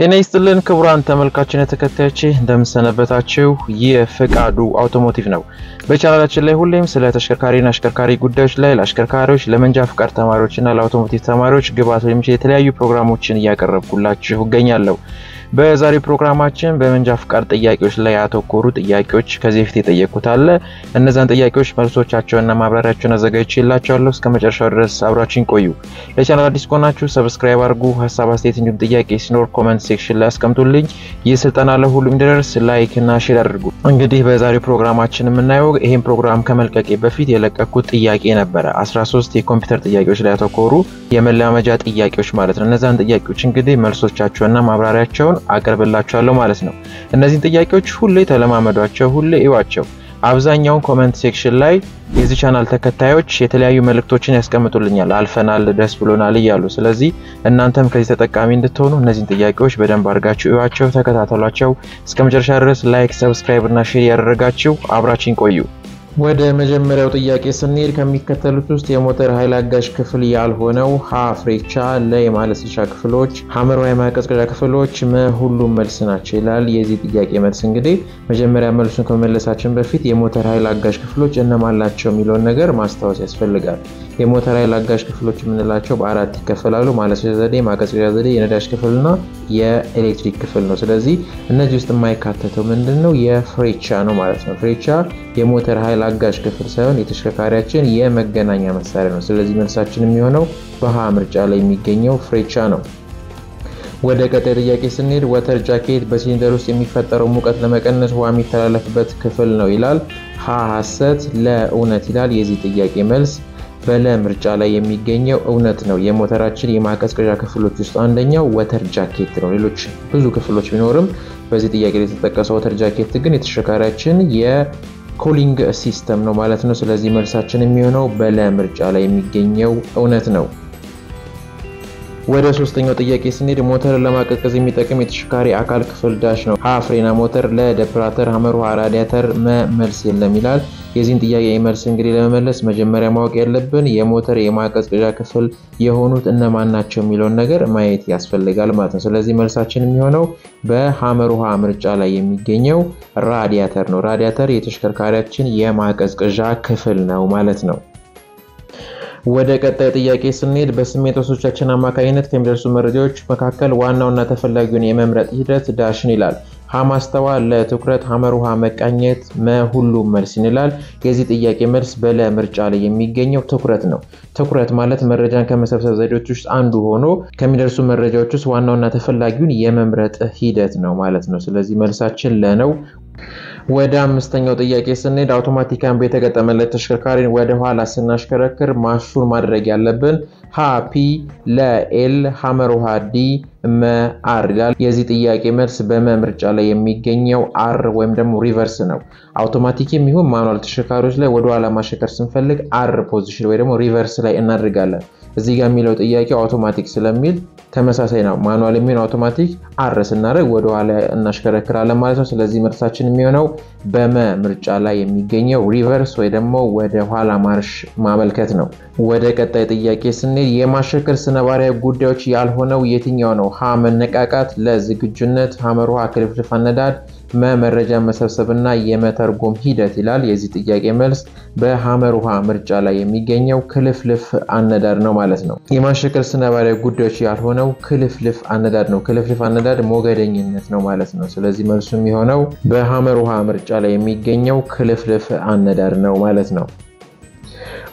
ጤና ይስጥልን ክቡራን ተመልካቾችና ተከታዮች እንደምሰነበታችሁ የፍቃዱ አውቶሞቲቭ ነው። በቻናላችን ላይ ሁሌም ስለ ተሽከርካሪና አሽከርካሪ ጉዳዮች ላይ ለአሽከርካሪዎች ለመንጃ ፍቃድ ተማሪዎችና ለአውቶሞቲቭ ተማሪዎች ግብአት የሚችል የተለያዩ ፕሮግራሞችን እያቀረብኩላችሁ እገኛለሁ። በዛሬ ፕሮግራማችን በመንጃ ፍቃድ ጥያቄዎች ላይ ያተኮሩ ጥያቄዎች ከዚህ በፊት የጠየቁት አለ እነዛን ጥያቄዎች መልሶቻቸውንና ማብራሪያቸውን አዘጋጅቼላችኋለሁ። እስከመጨረሻው ድረስ አብራችሁን ቆዩ። ለቻናሉ አዲስ ከሆናችሁ ሰብስክራይብ አድርጉ። ሐሳብ አስተያየት እንዲሁም ጥያቄ ሲኖር ኮሜንት ሴክሽን ላይ አስቀምጡልኝ። ይህ ስልጠና ለሁሉም እንዲደርስ ላይክ እና ሼር አድርጉ። እንግዲህ በዛሬው ፕሮግራማችን የምናየው ይሄን ፕሮግራም ከመልቀቄ በፊት የለቀኩት ጥያቄ ነበር 13 የኮምፒውተር ጥያቄዎች ላይ ያተኮሩ የመለማመጃ ጥያቄዎች ማለት ነው። እነዛን ጥያቄዎች እንግዲህ መልሶቻቸውንና ማብራሪያቸውን አቀርብላችኋለሁ ማለት ነው። እነዚህን ጥያቄዎች ሁሌ ተለማመዷቸው፣ ሁሌ እዩዋቸው። አብዛኛው ኮሜንት ሴክሽን ላይ የዚህ ቻናል ተከታዮች የተለያዩ መልእክቶችን ያስቀምጡልኛል አልፈናል ደስ ብሎናል ይያሉ። ስለዚህ እናንተም ከዚህ ተጠቃሚ እንድትሆኑ እነዚህን ጥያቄዎች በደንብ አድርጋችሁ እዩዋቸው፣ ተከታተሏቸው። እስከመጨረሻ ድረስ ላይክ፣ ሰብስክራይብ እና ሼር ያደረጋችሁ አብራችሁን ቆዩ። ወደ መጀመሪያው ጥያቄ ስንሄድ ከሚከተሉት ውስጥ የሞተር ኃይል አጋዥ ክፍል ያልሆነው ሀ ፍሬቻ፣ ለ የማለስለሻ ክፍሎች፣ ሐመር የማቀዝቀዣ ክፍሎች ሁሉም መልስ ናቸው ይላል። የዚህ ጥያቄ መልስ እንግዲህ መጀመሪያ መልሱን ከመለሳችን በፊት የሞተር ኃይል አጋዥ ክፍሎች እነማን ናቸው የሚለውን ነገር ማስታወስ ያስፈልጋል። የሞተር ኃይል አጋዥ ክፍሎች የምንላቸው በአራት ይከፈላሉ። ማለስለሻ ዘዴ፣ ማቀዝቀዣ ዘዴ፣ የነዳጅ ክፍልና የኤሌክትሪክ ክፍል ነው። ስለዚህ እነዚህ ውስጥ የማይካተተው ምንድነው? የፍሬቻ ነው ማለት ነው። ፍሬቻ የሞተር ኃይል አጋዥ ክፍል ሳይሆን የተሽከርካሪያችን የመገናኛ መሳሪያ ነው። ስለዚህ መልሳችን የሚሆነው በሃ ምርጫ ላይ የሚገኘው ፍሬቻ ነው። ወደ ቀጣይ ጥያቄ ስንሄድ ወተር ጃኬት በሲሊንደር ውስጥ የሚፈጠረው ሙቀት ለመቀነስ ውሃ የሚተላለፍበት ክፍል ነው ይላል። ሀ ሐሰት፣ ለ እውነት ይላል። የዚህ ጥያቄ መልስ በለ ምርጫ ላይ የሚገኘው እውነት ነው። የሞተራችን የማቀዝቀዣ ክፍሎች ውስጥ አንደኛው ወተር ጃኬት ነው። ሌሎች ብዙ ክፍሎች ቢኖርም በዚህ ጥያቄ ላይ የተጠቀሰው ወተር ጃኬት ግን የተሽከርካሪያችን የኮሊንግ ሲስተም ነው ማለት ነው። ስለዚህ መልሳችን የሚሆነው በለ ምርጫ ላይ የሚገኘው እውነት ነው። ወደ ሶስተኛው ጥያቄ ስንሄድ ሞተርን ለማቀዝቀዝ የሚጠቅም የተሽከርካሪ አካል ክፍል ዳሽ ነው። ሀ ፍሬና ሞተር፣ ለ ደፕራተር፣ ሐመር ራዲያተር፣ መልስ የለም ይላል። የዚህን ጥያቄ መልስ እንግዲህ ለመመለስ መጀመሪያ ማወቅ ያለብን የሞተር የማቀዝቀዣ ክፍል የሆኑት እነማን ናቸው የሚለውን ነገር ማየት ያስፈልጋል ማለት ነው። ስለዚህ መልሳችን የሚሆነው በሐመር ምርጫ ላይ የሚገኘው ራዲያተር ነው። ራዲያተር የተሽከርካሪያችን የማቀዝቀዣ ክፍል ነው ማለት ነው። ወደ ቀጣይ ጥያቄ ስንሄድ በስሜት ሕዋሶቻችን አማካኝነት ከሚደርሱ መረጃዎች መካከል ዋናውና ተፈላጊውን የመምረጥ ሂደት ዳሽን ይላል። ሀ ማስተዋል፣ ለ ትኩረት፣ ሐመር መቃኘት፣ ሁሉም መልስ ይላል። የዚህ ጥያቄ መልስ በለ ምርጫ ላይ የሚገኘው ትኩረት ነው። ትኩረት ማለት መረጃን ከመሰብሰብ ዘዴዎች ውስጥ አንዱ ሆኖ ከሚደርሱ መረጃዎች ውስጥ ዋናውና ተፈላጊውን የመምረጥ ሂደት ነው ማለት ነው። ስለዚህ መልሳችን ለ ነው። ወደ አምስተኛው ጥያቄ ስንሄድ አውቶማቲክ አምቦ የተገጠመለት ተሽከርካሪን ወደ ኋላ ስናሽከረክር ማሹን ማድረግ ያለብን ሀ ፒ፣ ለ ኤል፣ ሐመር ዲ፣ አር ይላል። የዚህ ጥያቄ መልስ በመ ምርጫ ላይ የሚገኘው አር ወይም ደግሞ ሪቨርስ ነው። አውቶማቲክ የሚሆን ማኑዋል ተሽከርካሪዎች ላይ ወደ ኋላ ማሽከርከር ስንፈልግ አር ፖዚሽን ወይ ደግሞ ሪቨርስ ላይ እናደርጋለን። እዚህ ጋር የሚለው ጥያቄው አውቶማቲክ ስለሚል ተመሳሳይ ነው። ማኑዋል የሚሆን አውቶማቲክ አር ስናደርግ ወደ ኋላ እናሽከረክራለን ማለት ነው። ስለዚህ መልሳችን የሚሆነው በመ ምርጫ ላይ የሚገኘው ሪቨርስ ወይ ደግሞ ወደ ኋላ ማርሽ ማመልከት ነው። ወደ ቀጣይ ጥያቄ ስንሄድ የማሽከርከር ስነባሪያዊ ጉዳዮች ያልሆነው የትኛው ነው? ሀ መነቃቃት፣ ለ ዝግጁነት፣ ሐመር ክልፍልፍ አነዳድ፣ መረጃ መሰብሰብና የመተርጎም ሂደት ይላል። የዚህ ጥያቄ መልስ በሐመር ምርጫ ላይ የሚገኘው ክልፍልፍ አነዳድ ነው ማለት ነው። የማሽከርከር ስነባሪያዊ ጉዳዮች ያልሆነው ክልፍልፍ አነዳድ ነው። ክልፍልፍ አነዳድ ሞገደኝነት ነው ማለት ነው። ስለዚህ መልሱ የሚሆነው በሐመር ምርጫ ላይ የሚገኘው ክልፍልፍ አነዳድ ነው ማለት ነው።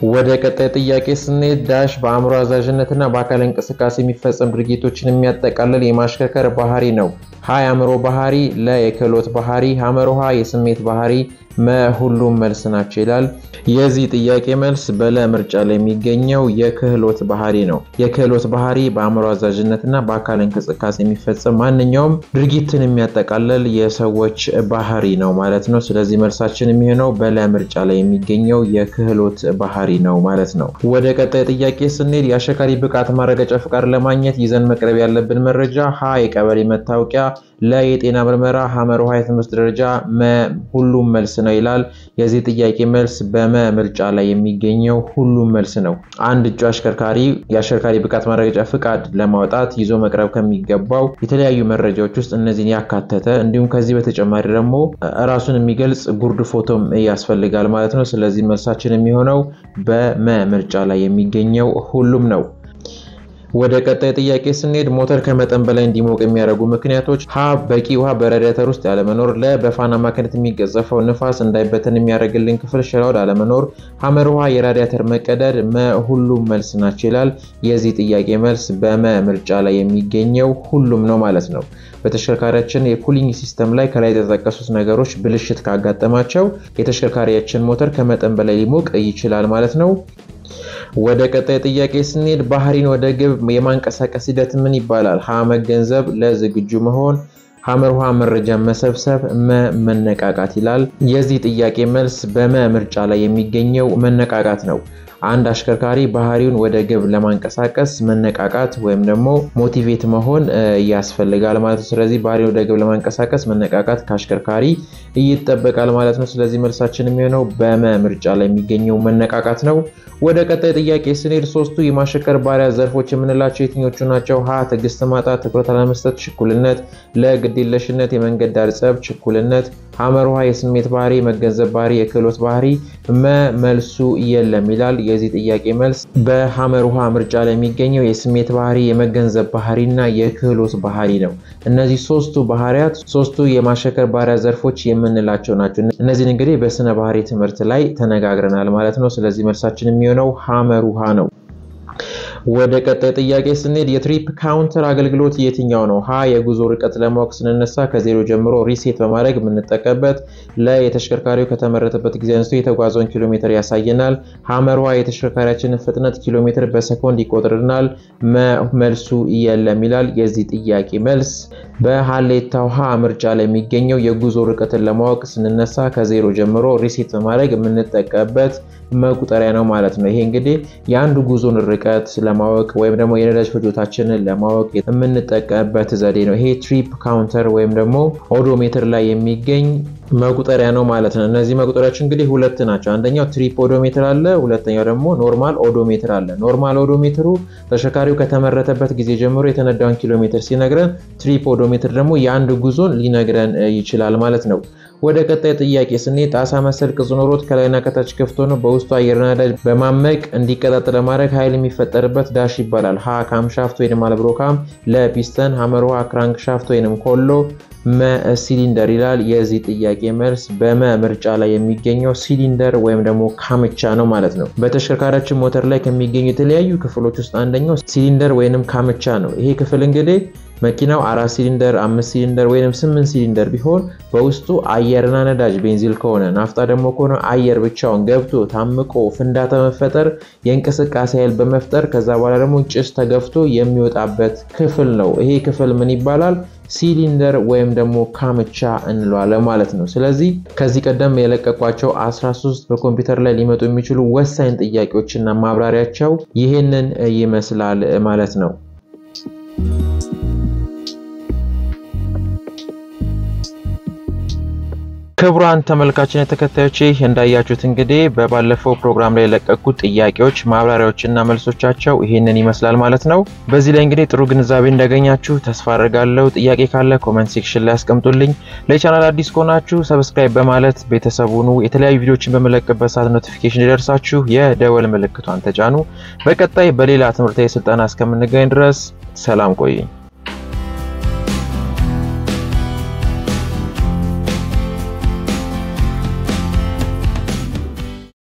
ወደ ቀጣይ ጥያቄ ስንሄድ ዳሽ በአእምሮ አዛዥነትና በአካል እንቅስቃሴ የሚፈጸም ድርጊቶችን የሚያጠቃልል የማሽከርከር ባህሪ ነው። ሀ የአእምሮ ባህሪ፣ ለ የክህሎት ባህሪ፣ ሐመር የስሜት ባህሪ፣ ሁሉም መልስ ናቸው ይላል። የዚህ ጥያቄ መልስ በለ ምርጫ ላይ የሚገኘው የክህሎት ባህሪ ነው። የክህሎት ባህሪ በአእምሮ አዛዥነትና በአካል እንቅስቃሴ የሚፈጸም ማንኛውም ድርጊትን የሚያጠቃልል የሰዎች ባህሪ ነው ማለት ነው። ስለዚህ መልሳችን የሚሆነው በለ ምርጫ ላይ የሚገኘው የክህሎት ባህሪ ነው ማለት ነው። ወደ ቀጣይ ጥያቄ ስንሄድ የአሽከርካሪ ብቃት ማረጋገጫ ፍቃድ ለማግኘት ይዘን መቅረብ ያለብን መረጃ ሀ የቀበሌ መታወቂያ፣ ለ የጤና ምርመራ፣ ሐመር የትምህርት ደረጃ፣ ሁሉም መልስ ነው ይላል የዚህ ጥያቄ መልስ በመ ምርጫ ላይ የሚገኘው ሁሉም መልስ ነው አንድ እጩ አሽከርካሪ የአሽከርካሪ ብቃት ማረጋገጫ ፍቃድ ለማውጣት ይዞ መቅረብ ከሚገባው የተለያዩ መረጃዎች ውስጥ እነዚህን ያካተተ እንዲሁም ከዚህ በተጨማሪ ደግሞ ራሱን የሚገልጽ ጉርድ ፎቶም ያስፈልጋል ማለት ነው ስለዚህ መልሳችን የሚሆነው በመ ምርጫ ላይ የሚገኘው ሁሉም ነው ወደ ቀጣይ ጥያቄ ስንሄድ ሞተር ከመጠን በላይ እንዲሞቅ የሚያደርጉ ምክንያቶች ሀ በቂ ውሃ በራዲያተር ውስጥ ያለ መኖር ለ በፋን አማካኝነት የሚገዘፈው ንፋስ እንዳይበተን የሚያደርግልን ክፍል ሽራውድ አለ መኖር ሐመር ውሃ የራዲያተር መቀደድ መ ሁሉም መልስ ናቸው ይላል የዚህ ጥያቄ መልስ በመ ምርጫ ላይ የሚገኘው ሁሉም ነው ማለት ነው በተሽከርካሪያችን የኩሊንግ ሲስተም ላይ ከላይ የተጠቀሱት ነገሮች ብልሽት ካጋጠማቸው የተሽከርካሪያችን ሞተር ከመጠን በላይ ሊሞቅ ይችላል ማለት ነው ወደ ቀጣይ ጥያቄ ስንሄድ ባህሪን ወደ ግብ የማንቀሳቀስ ሂደት ምን ይባላል ሀ መገንዘብ ለዝግጁ መሆን ሐመር ውሃ መረጃ መሰብሰብ መነቃቃት ይላል የዚህ ጥያቄ መልስ በመ ምርጫ ላይ የሚገኘው መነቃቃት ነው አንድ አሽከርካሪ ባህሪውን ወደ ግብ ለማንቀሳቀስ መነቃቃት ወይም ደግሞ ሞቲቬት መሆን ያስፈልጋል ማለት ነው ስለዚህ ባህሪውን ወደ ግብ ለማንቀሳቀስ መነቃቃት ከአሽከርካሪ ይጠበቃል ማለት ነው ስለዚህ መልሳችን የሚሆነው በመ ምርጫ ላይ የሚገኘው መነቃቃት ነው ወደ ቀጣይ ጥያቄ ስንሄድ ሶስቱ የማሽከርከር ባህሪያት ዘርፎች የምንላቸው የትኞቹ ናቸው ሀ ትዕግስት ማጣት ትኩረት አለመስጠት ችኩልነት ለግዴለሽነት የመንገድ ዳር ጸብ ችኩልነት ሐመር ውሃ የስሜት ባህሪ መገንዘብ ባህሪ የክህሎት ባህሪ መልሱ የለም ይላል የዚህ ጥያቄ መልስ በሐመር ውሃ ምርጫ ላይ የሚገኘው የስሜት ባህሪ የመገንዘብ ባህሪና የክህሎት ባህሪ ነው እነዚህ ሶስቱ ባህሪያት ሶስቱ የማሽከርከር ባህሪያት ዘርፎች የምንላቸው ናቸው እነዚህን እንግዲህ በስነ ባህሪ ትምህርት ላይ ተነጋግረናል ማለት ነው ስለዚህ መልሳችን የሚሆነው ሐመር ውሃ ነው ወደ ቀጣይ ጥያቄ ስንሄድ የትሪፕ ካውንተር አገልግሎት የትኛው ነው ሀ የጉዞ ርቀት ለማወቅ ስንነሳ ከዜሮ ጀምሮ ሪሴት በማድረግ የምንጠቀምበት ለ የተሽከርካሪው ከተመረተበት ጊዜ አንስቶ የተጓዘውን ኪሎሜትር ያሳየናል ሐመር ውሃ የተሽከርካሪያችንን ፍጥነት ኪሎሜትር በሰኮንድ ይቆጥርናል መልሱ የለም ይላል የዚህ ጥያቄ መልስ በሐሌታ ውሃ ምርጫ ላይ የሚገኘው የጉዞ ርቀትን ለማወቅ ስንነሳ ከዜሮ ጀምሮ ሪሴት በማድረግ የምንጠቀምበት መቁጠሪያ ነው ማለት ነው ይሄ እንግዲህ የአንድ ጉዞን ርቀት ለማወቅ ወይም ደግሞ የነዳጅ ፍጆታችንን ለማወቅ የምንጠቀምበት ዘዴ ነው ይሄ ትሪፕ ካውንተር ወይም ደግሞ ኦዶሜትር ላይ የሚገኝ መቁጠሪያ ነው ማለት ነው እነዚህ መቁጠሪያዎች እንግዲህ ሁለት ናቸው አንደኛው ትሪፕ ኦዶሜትር አለ ሁለተኛው ደግሞ ኖርማል ኦዶሜትር አለ ኖርማል ኦዶሜትሩ ተሽከርካሪው ከተመረተበት ጊዜ ጀምሮ የተነዳውን ኪሎሜትር ሲነግረን ትሪፕ ኦዶሜትር ደግሞ የአንድ ጉዞን ሊነግረን ይችላል ማለት ነው ወደ ቀጣይ ጥያቄ ስንሄድ ጣሳ መሰል ቅርጽ ኖሮት ከላይና ከታች ክፍት ሆኖ በውስጡ አየርና ነዳጅ በማመቅ እንዲቀጣጠል ለማድረግ ኃይል የሚፈጠርበት ዳሽ ይባላል ሀ ካምሻፍት ወይንም አልብሮካም ለፒስተን ሐመር ውሃ ክራንክሻፍት ወይንም ኮሎ ሲሊንደር ይላል የዚህ ጥያቄ መልስ በመ ምርጫ ላይ የሚገኘው ሲሊንደር ወይም ደግሞ ካምቻ ነው ማለት ነው በተሽከርካሪያችን ሞተር ላይ ከሚገኙ የተለያዩ ክፍሎች ውስጥ አንደኛው ሲሊንደር ወይንም ካምቻ ነው ይሄ ክፍል እንግዲህ መኪናው 4 ሲሊንደር 5 ሲሊንደር ወይንም 8 ሲሊንደር ቢሆን በውስጡ አየርና ነዳጅ ቤንዚል ከሆነ ናፍጣ ደግሞ ከሆነ አየር ብቻውን ገብቶ ታምቆ ፍንዳታ መፈጠር የእንቅስቃሴ ኃይል በመፍጠር ከዛ በኋላ ደግሞ ጭስ ተገፍቶ የሚወጣበት ክፍል ነው ይሄ ክፍል ምን ይባላል ሲሊንደር ወይም ደግሞ ካምቻ እንለዋለን ማለት ነው ስለዚህ ከዚህ ቀደም የለቀቋቸው 13 በኮምፒውተር ላይ ሊመጡ የሚችሉ ወሳኝ ጥያቄዎችና ማብራሪያቸው ይሄንን ይመስላል ማለት ነው ክቡራን ተመልካቾች ተከታዮች እንዳያችሁት እንግዲህ በባለፈው ፕሮግራም ላይ ለቀቁት ጥያቄዎች ማብራሪያዎችና መልሶቻቸው ይሄንን ይመስላል ማለት ነው በዚህ ላይ እንግዲህ ጥሩ ግንዛቤ እንዳገኛችሁ ተስፋ አደርጋለሁ ጥያቄ ካለ ኮሜንት ሴክሽን ላይ አስቀምጡልኝ ለቻናል አዲስ ከሆናችሁ ሰብስክራይብ በማለት ቤተሰብ ሁኑ የተለያዩ ቪዲዮዎችን በመለቀቅበት ሰዓት ኖቲፊኬሽን ይደርሳችሁ የደወል ምልክቷን ተጫኑ በቀጣይ በሌላ ትምህርታዊ ስልጠና እስከምንገናኝ ድረስ ሰላም ቆዩ